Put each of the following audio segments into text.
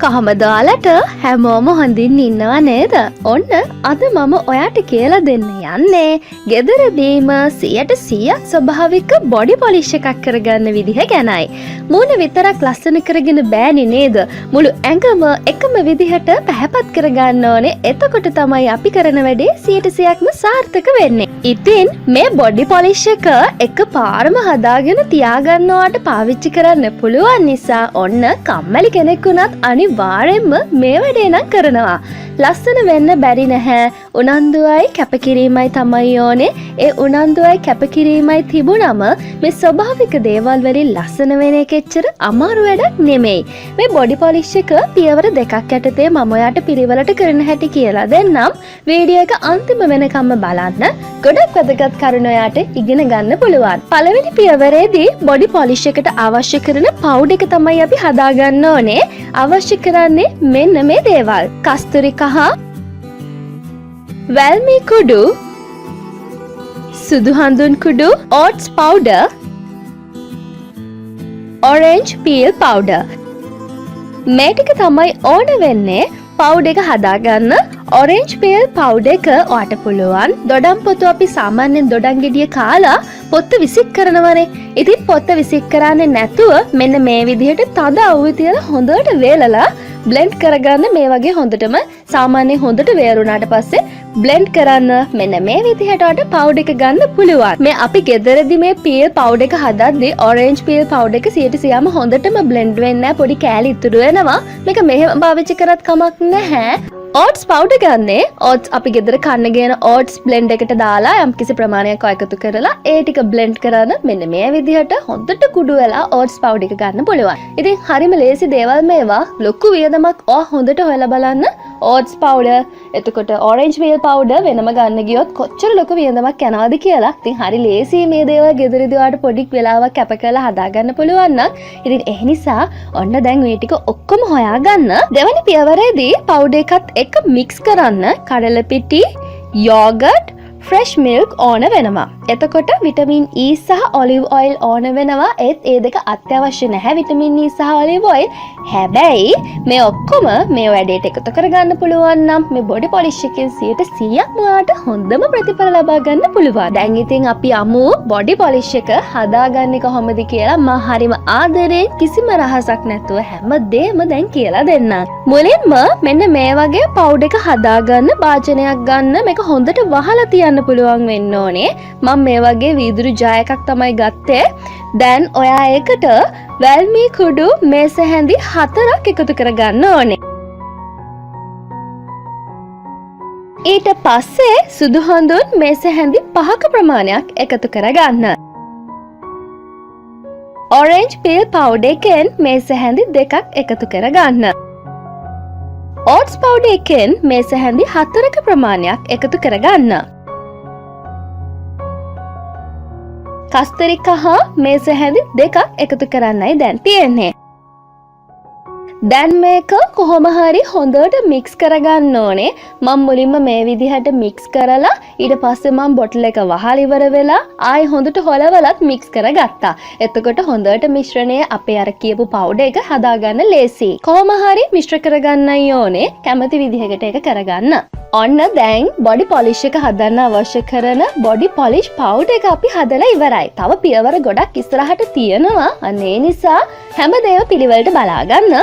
කොහමදාලට හැමෝම හොඳින් ඉන්නවා නේද? ඔන්න අද මම ඔයාට කියලා දෙන්න යන්නේ ගෙදරදීම 100% ස්වභාවික බොඩි පොලිෂ් එකක් කරගන්න විදිහ ගැනයි. මූණ විතරක් ලස්සන කරගෙන බෑනේ නේද? මුළු ඇඟම එකම විදිහට පැහැපත් කරගන්න ඕනේ. එතකොට තමයි අපි කරන වැඩේ 100%ක්ම සාර්ථක වෙන්නේ. ඉතින් මේ බොඩි පොලිෂ් එක පාරම හදාගෙන තියාගන්නවට පාවිච්චි කරන්න පුළුවන් නිසා ඔන්න කම්මැලි කෙනෙක් වුණත් අනිවාර්යෙන්ම මේ වැඩේ නම් කරනවා. ලස්සන වෙන්න බැරි නැහැ. උනන්දුවයි කැපකිරීමයි තමයි ඕනේ. ඒ උනන්දුවයි කැපකිරීමයි තිබුණම මේ ස්වභාවික දේවල් වලින් ලස්සන වෙන එක එච්චර අමාරු වැඩක් නෙමෙයි. මේ බොඩි පොලිෂ් එක පියවර දෙකක් යටතේ මම ඔයාට පිළිවෙලට කරන හැටි කියලා දෙන්නම්. වීඩියෝ එක අන්තිම වෙනකම්ම බලන්න. ගොඩක් වැදගත් කරුණු ඔයාට ඉගෙන ගන්න පුළුවන්. පළවෙනි පියවරේදී බොඩි පොලිෂ් එකට අවශ්‍ය කරන පවුඩර් එක තමයි අපි හදාගන්න ඕනේ. අවශ්‍ය කරන්නේ මෙන්න මේ දේවල්. කස්තුරි කහ, වැල්මි කුඩු, සුදු හඳුන් කුඩු, oats powder, orange peel powder. මේ ටික තමයි ඕන වෙන්නේ පවුඩර් එක හදාගන්න. orange peel powder එක ඔයාට පුළුවන් දොඩම් පොතු අපි සාමාන්‍යයෙන් දොඩම් ගෙඩිය කාලා පොත්ත විසික් කරනවනේ. ඉතින් පොත්ත විසික් කරන්නේ නැතුව මෙන්න මේ විදිහට තද අවුවේ තියලා හොඳට වේලලා බ්ලෙන්ඩ් කරගන්න. මේ වගේ හොඳටම සාමාන්‍යයෙන් හොඳට වේරුණාට පස්සේ බ්ලෙන්ඩ් කරන්න මෙන්න මේ විදිහට වඩ පවුඩර් එක ගන්න පුළුවන්. මේ අපි ගෙදරදී මේ පීල් පවුඩර් එක හදද්දී orange peel powder එක 100%ම හොඳටම බ්ලෙන්ඩ් වෙන්නේ නැහැ. පොඩි කෑලි ඉතුරු වෙනවා. මේක මෙහෙම පාවිච්චි කරත් කමක් නැහැ. oats powder ගන්නේ oats අපි ගෙදර කන්න ගේන oats blend එකට දාලා යම්කිසි ප්‍රමාණයක් එකතු කරලා ඒ ටික blend කරන මෙන්න මේ විදිහට හොඳට කුඩු වෙලා oats powder එක ගන්න පුළුවන්. ඉතින් හරිම ලේසි දේවල් මේවා. ලොකු වියදමක් හොඳට හොයලා බලන්න. oats powder එතකොට orange peel powder වෙනම ගන්න ගියොත් කොච්චර ලොකු වියදමක් යනවද කියලා. ඉතින් හරි ලේසි මේ දේවල් ගෙදරදී ඔයාලට පොඩි වෙලාවක් කැප කරලා හදාගන්න පුළුවන් නම්. ඉතින් ඒ නිසා ඔන්න දැන් මේ ටික ඔක්කොම හොයාගන්න. දෙවැනි පියවරේදී powder එකත් එක මික්ස් කරන්න කඩල පිටි, යෝගට්, ෆ්‍රෙෂ් මිල්ක් ඕන වෙනවා. එතකොට විටමින් E සහ ඔලිව් ඔයිල් ඕන වෙනවා. ඒත් ඒ දෙක අත්‍යවශ්‍ය නැහැ විටමින් E සහ ඔලිව් ඔයිල්. හැබැයි මේ ඔක්කොම මේ වැඩේට එකතු කරගන්න පුළුවන් නම් මේ බොඩි පොලිෂ් එකෙන් 100%ක්ම ඔයාලට හොඳම ප්‍රතිඵල ලබා ගන්න පුළුවන්. දැන් ඉතින් අපි අමු බොඩි පොලිෂ් එක හදාගන්නේ කොහොමද කියලා මම හරිම ආදරෙන් කිසිම රහසක් නැතුව හැමදේම දැන් කියලා දෙන්නම්. මුලින්ම මෙන්න මේ වගේ පවුඩර් එක හදාගන්න භාජනයක් ගන්න. මේක හොඳට වහලා තියන්න පුළුවන් වෙන්න ඕනේ. මම මේ වගේ වීදුරු ජා එකක් තමයි ගත්තේ. දැන් ඔයා ඒකට වැල්මි කුඩු මේස හැඳි 4ක් එකතු කරගන්න ඕනේ. ඊට පස්සේ සුදු හඳුන් මේස හැඳි 5ක ප්‍රමාණයක් එකතු කරගන්න. orange peel powder එකෙන් මේස හැඳි 2ක් එකතු කරගන්න. oats powder එකෙන් මේස හැඳි 4ක ප්‍රමාණයක් එකතු කරගන්න. කස්තුරි කහ මේස හැඳි 2ක් එකතු කරන්නයි දැන් තියෙන්නේ. දැන් මේක කොහොම හරි හොඳට මික්ස් කරගන්න ඕනේ. මම මුලින්ම මේ විදිහට මික්ස් කරලා ඊට පස්සේ මම බොටල් එක වහලා ඉවර වෙලා ආයෙ හොඳට හොලවලත් මික්ස් කරගත්තා. එතකොට හොඳට මිශ්‍රණය අපේ අර කියපු පවුඩර් එක හදාගන්න ලේසියි. කොහොම හරි මිශ්‍ර කරගන්නයි ඕනේ. කැමති විදිහකට ඒක කරගන්න. ඔන්න දැන් බොඩි පොලිෂ් එක හදන්න අවශ්‍ය කරන බොඩි පොලිෂ් පවුඩර් එක අපි හදලා ඉවරයි. තව පියවර ගොඩක් ඉස්සරහට තියෙනවා. අන්න ඒ නිසා හැමදේම පිළිවෙලට බලාගන්න.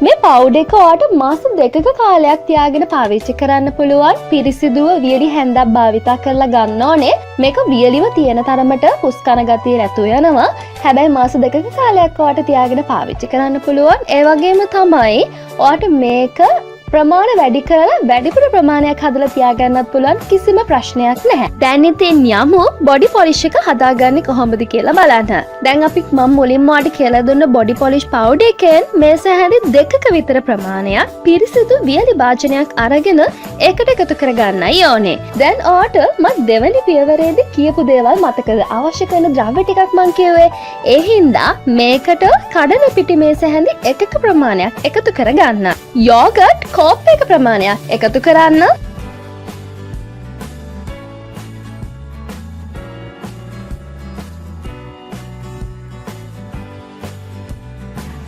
මේ පවුඩර් එක ඔයාලට මාස 2ක කාලයක් තියාගෙන පාවිච්චි කරන්න පුළුවන්. පිරිසිදුව වියලි හැන්දක් භාවිතා කරලා ගන්න ඕනේ. මේක වියලිව තියෙන තරමට පුස්කන ගතිය නැතුව යනවා. හැබැයි මාස 2ක කාලයක් ඔයාලට තියාගෙන පාවිච්චි කරන්න පුළුවන්. ඒ වගේම තමයි ඔයාලට මේක ප්‍රමාණ වැඩි කරලා වැඩිපුර ප්‍රමාණයක් හදලා තියාගන්නත් පුළුවන්. කිසිම ප්‍රශ්නයක් නැහැ. දැන් ඉතින් යමු බොඩි පොලිෂ් එක හදාගන්නේ කොහොමද කියලා බලන්න. දැන් අපි මම මුලින්ම ඔයාලට කියලා දුන්න බොඩි පොලිෂ් පවුඩර් එකෙන් මේස හැඳි 2ක විතර ප්‍රමාණයක් පිරිසිදු වියලි භාජනයක් අරගෙන ඒකට එකතු කරගන්නයි ඕනේ. දැන් ඔයාලට මම දෙවැනි පියවරේදී කියපු දේවල් මතකද? අවශ්‍ය කරන ද්‍රව්‍ය ටිකක් මම කිව්වේ. ඒ හින්දා මේකට කඩල පිටි මේස හැඳි 1ක ප්‍රමාණයක් එකතු කරගන්න. යෝගට් කෝප් එක ප්‍රමාණයක් එකතු කරන්න.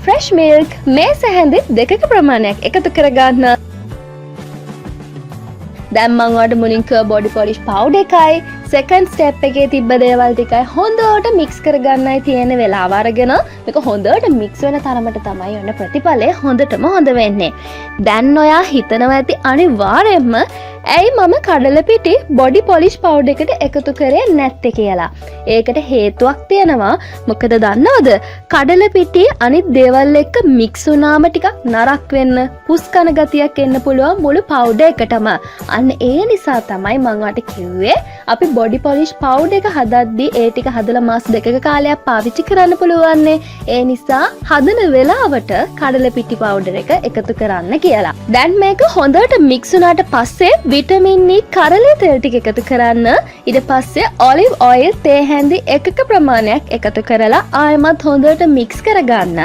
ෆ්‍රෙෂ් fresh milk මේස හැඳි දෙකක ප්‍රමාණයක් එකතු කරගන්න. දැන් මම ඔයාලට මුලින් කිව්ව body polish powder එකයි second step එකේ තිබ්බ දේවල් ටිකයි හොඳට mix කරගන්නයි තියෙන වෙලාව අරගෙන මේක හොඳට mix වෙන තරමට තමයි ඔන්න ප්‍රතිඵලය හොඳටම හොඳ වෙන්නේ. දැන් ඔයා හිතනවා ඇති අනිවාර්යයෙන්ම ඇයි මම කඩල පිටි body polish powder එකට එකතු කරේ නැත්තේ කියලා. ඒකට හේතුවක් තියෙනවා. මොකද දන්නවද? කඩල පිටි අනිත් දේවල් එක්ක mix වුණාම ටිකක් නරක් වෙන්න, පුස් කන ගතියක් එන්න පුළුවන් මුළු powder එකටම. අන්න ඒ නිසා තමයි මම ඔයාලට කිව්වේ අපි body polish powder එක හදද්දී ඒ ටික හදලා මාස දෙකක කාලයක් පාවිච්චි කරන්න පුළුවන්. ඒ නිසා හදන වෙලාවට කඩල පිටි powder එක එකතු කරන්න කියලා. දැන් මේක හොඳට mix වුණාට පස්සේ Vitamin E කරලේ තෙල් ටික එකතු කරන්න. ඊට පස්සේ olive oil තේ හැඳි එකක ප්‍රමාණයක් එකතු කරලා ආයෙමත් හොඳට mix කරගන්න.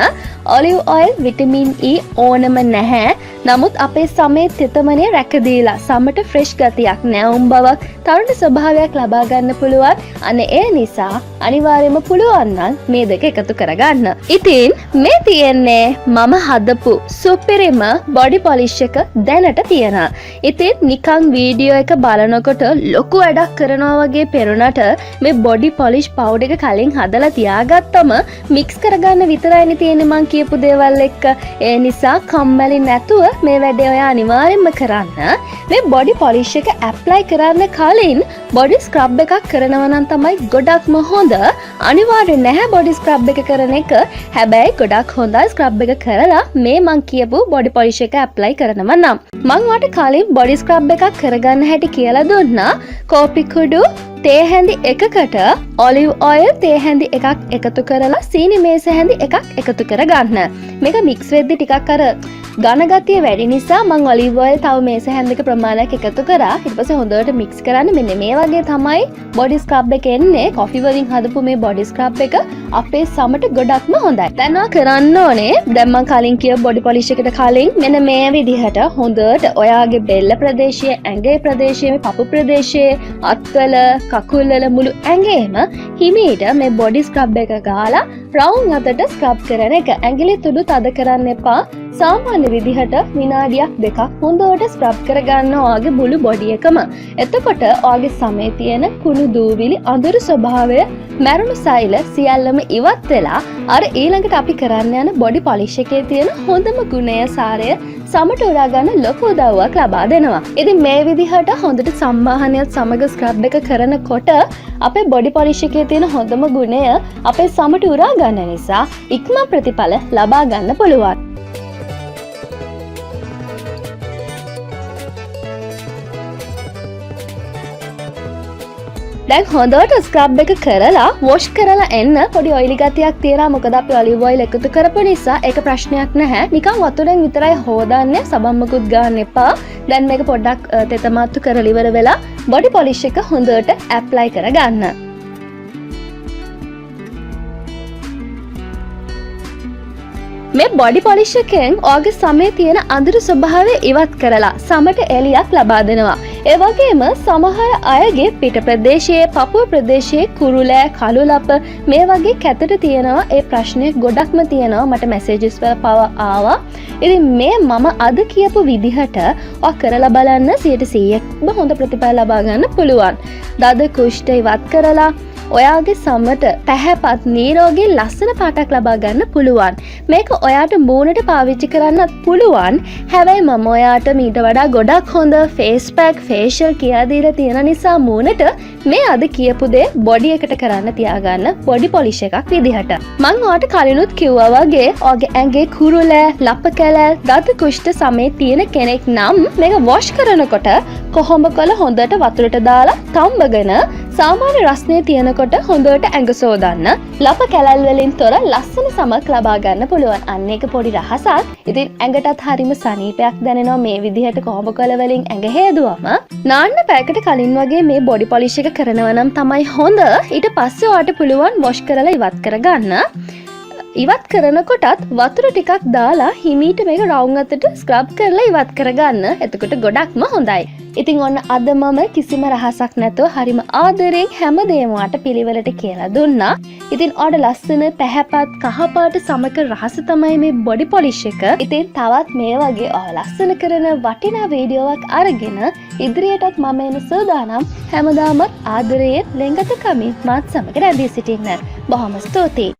olive oil Vitamin E ඕනම නැහැ. නමුත් අපේ සමේ තෙතමනේ රැකදීලා සමට fresh ගතියක් නැවුම් බවක් තරුණ ස්වභාවයක් ලබා ගන්න පුළුවන්. අනේ ඒ නිසා අනිවාර්යයෙන්ම පුළුවන් නම් මේ දෙක එකතු කරගන්න. ඉතින් මේ තියෙන්නේ මම හදපු සුපිරිම body polish එක දැනට තියෙනවා. ඉතින් නිකන් වීඩියෝ එක බලනකොට ලොකු වැඩක් කරනවා වගේ පෙරුණට මේ body polish powder එක කලින් හදලා තියාගත්තම mix කරගන්න විතරයිනේ තියෙන්නේ මං කියපු දේවල් එක්ක. ඒ නිසා කම්මැලි නැතුව මේ වැඩේ ඔයා අනිවාර්යයෙන්ම කරන්න. මේ body polish එක apply කරන්න කලින් body scrub එකක් කරනවා නම් තමයි ගොඩක්ම හොඳ. අනිවාර්යෙන් නැහැ body scrub එක කරන එක. හැබැයි ගොඩක් හොඳයි scrub එක කරලා මේ මං කියපු body polish එක apply කරනවා නම්. මං ඔයාලට කලින් body scrub එකක් කරගන්න හැටි කියලා දුන්නා. කෝපි කුඩු තේ හැඳි එකකට olive oil තේ හැඳි එකක් එකතු කරලා සීනි මේස හැඳි එකක් එකතු කරගන්න. මේක mix වෙද්දි ටිකක් අර ඝන ගතිය වැඩි නිසා මම olive oil තව මේස හැඳික ප්‍රමාණයක් එකතු කරා. ඊට පස්සේ හොඳට mix කරන්න. මෙන්න මේ වගේ තමයි body scrub එක එන්නේ. coffee වලින් හදපු මේ body scrub එක අපේ සමට ගොඩක්ම හොඳයි. දැන් ඔයා කරන්න ඕනේ දැන් මම කලින් කියව body polish එකට කලින් මෙන්න මේ විදිහට හොඳට ඔයාගේ බෙල්ල ප්‍රදේශයේ, ඇඟේ ප්‍රදේශයේ, පපු ප්‍රදේශයේ, අත්වල, කකුල් වල මුළු ඇඟේම හිමීට මේ body scrub එක ගාලා round අතට scrub කරන එක. ඇඟිලි තුඩු තද කරන්න එපා. සාමාන්‍ය විදිහට විනාඩියක් දෙකක් හොඳට ස්ක්‍රබ් කරගන්න ඔයාගේ මුළු බොඩි එකම. එතකොට ඔයාගේ සමේ තියෙන කුණු දූවිලි අඳුරු ස්වභාවය මැරුණු සෛල සියල්ලම ඉවත් වෙලා අර ඊළඟට අපි කරන්න යන බොඩි පොලිෂ් එකේ තියෙන හොඳම ගුණය සාරය සමට උරා ගන්න ලොකු උදව්වක් ලබා දෙනවා. ඉතින් මේ විදිහට හොඳට සම්බාහනයත් සමග ස්ක්‍රබ් එක කරනකොට අපේ බොඩි පොලිෂ් එකේ තියෙන හොඳම ගුණය අපේ සමට උරා ගන්න නිසා ඉක්ම ප්‍රතිඵල ලබා ගන්න පුළුවන්. දැන් හොඳට ස්ක්‍රබ් එක කරලා වොෂ් කරලා එන්න. පොඩි ඔයිලි ගතියක් තියෙනවා මොකද අපි ඔලිව් ඔයිල් එකතු කරපු නිසා ඒක ප්‍රශ්නයක් නැහැ. නිකන් වතුරෙන් විතරයි හොදන්නේ. සබන් මුකුත් ගන්න එපා. දැන් මේක පොඩ්ඩක් තෙතමත්තු කරලා ඉවර වෙලා බොඩි පොලිෂ් එක හොඳට ඇප්ලයි කරගන්න. මේ බොඩි පොලිෂ් එකෙන් ඔයාගේ සමේ තියෙන අඳුරු ස්වභාවය ඉවත් කරලා සමට එළියක් ලබා දෙනවා. ඒ වගේම සමහර අයගේ පිට ප්‍රදේශයේ, පපුව ප්‍රදේශයේ කුරුලෑ, කළු ලප මේ වගේ කැතට තියෙනවා. ඒ ප්‍රශ්නේ ගොඩක්ම තියෙනවා. මට මැසේජස් වල පව ආවා. ඉතින් මේ මම අද කියපු විදිහට ඔයා කරලා බලන්න 100%ක්ම හොඳ ප්‍රතිඵල ලබා ගන්න පුළුවන්. දද කුෂ්ඨ ඉවත් කරලා ඔයාගේ සමට පැහැපත් නිරෝගී ලස්සන පාටක් ලබා ගන්න පුළුවන්. මේක ඔයාට මූණට පාවිච්චි කරන්නත් පුළුවන්. හැබැයි මම ඔයාට මීට වඩා ගොඩක් හොඳ ෆේස් පැක්, ෆේෂියල් කියලා දීලා තියෙන නිසා මූණට මේ අද කියපු දේ බොඩි එකට කරන්න තියාගන්න බොඩි පොලිෂ් එකක් විදිහට. මම ඔයාට කලිනුත් කිව්වා වගේ ඔයාගේ ඇඟේ කුරුල, ලප කැලල්, දත කුෂ්ඨ සමේ තියෙන කෙනෙක් නම් මේක වොෂ් කරනකොට කොහොඹ කොළ හොඳට වතුරට දාලා තම්බගෙන සාමාන්‍ය රස්නේ තියෙනකොට හොඳට ඇඟ සෝදන්න. ලප කැලල් වලින් තොර ලස්සන සමක් ලබා ගන්න පුළුවන්. අන්න ඒක පොඩි රහසක්. ඉතින් ඇඟටත් හරිම සනීපයක් දැනෙනවා මේ විදිහට කොහොඹ කොළ වලින් ඇඟ හේදුවම. නාන්න පැයකට කලින් වගේ මේ බොඩි පොලිෂ් එක කරනවා නම් තමයි හොඳ. ඊට පස්සේ ඔයාට පුළුවන් වොෂ් කරලා ඉවත් කරගන්න. ඉවත් කරනකොටත් වතුර ටිකක් දාලා හිමීට මේක රවුම් අතට ස්ක්‍රබ් කරලා ඉවත් කරගන්න. එතකොට ගොඩක්ම හොඳයි. ඉතින් ඔන්න අද මම කිසිම රහසක් නැතුව හරිම ආදරයෙන් හැමදේම වාට පිළිවෙලට කියලා දුන්නා. ඉතින් ඔයාලට ලස්සන පැහැපත් කහපාට සමක රහස තමයි මේ බොඩි පොලිෂ් එක. ඉතින් තවත් මේ වගේ ඔයාලා ලස්සන කරන වටිනා වීඩියෝවක් අරගෙන ඉදිරියටත් මම එන සූදානම්. හැමදාමත් ආදරයෙන් ලෙන්ගත කමින් මාත් සමග රැඳී සිටින්න. බොහොම ස්තුතියි.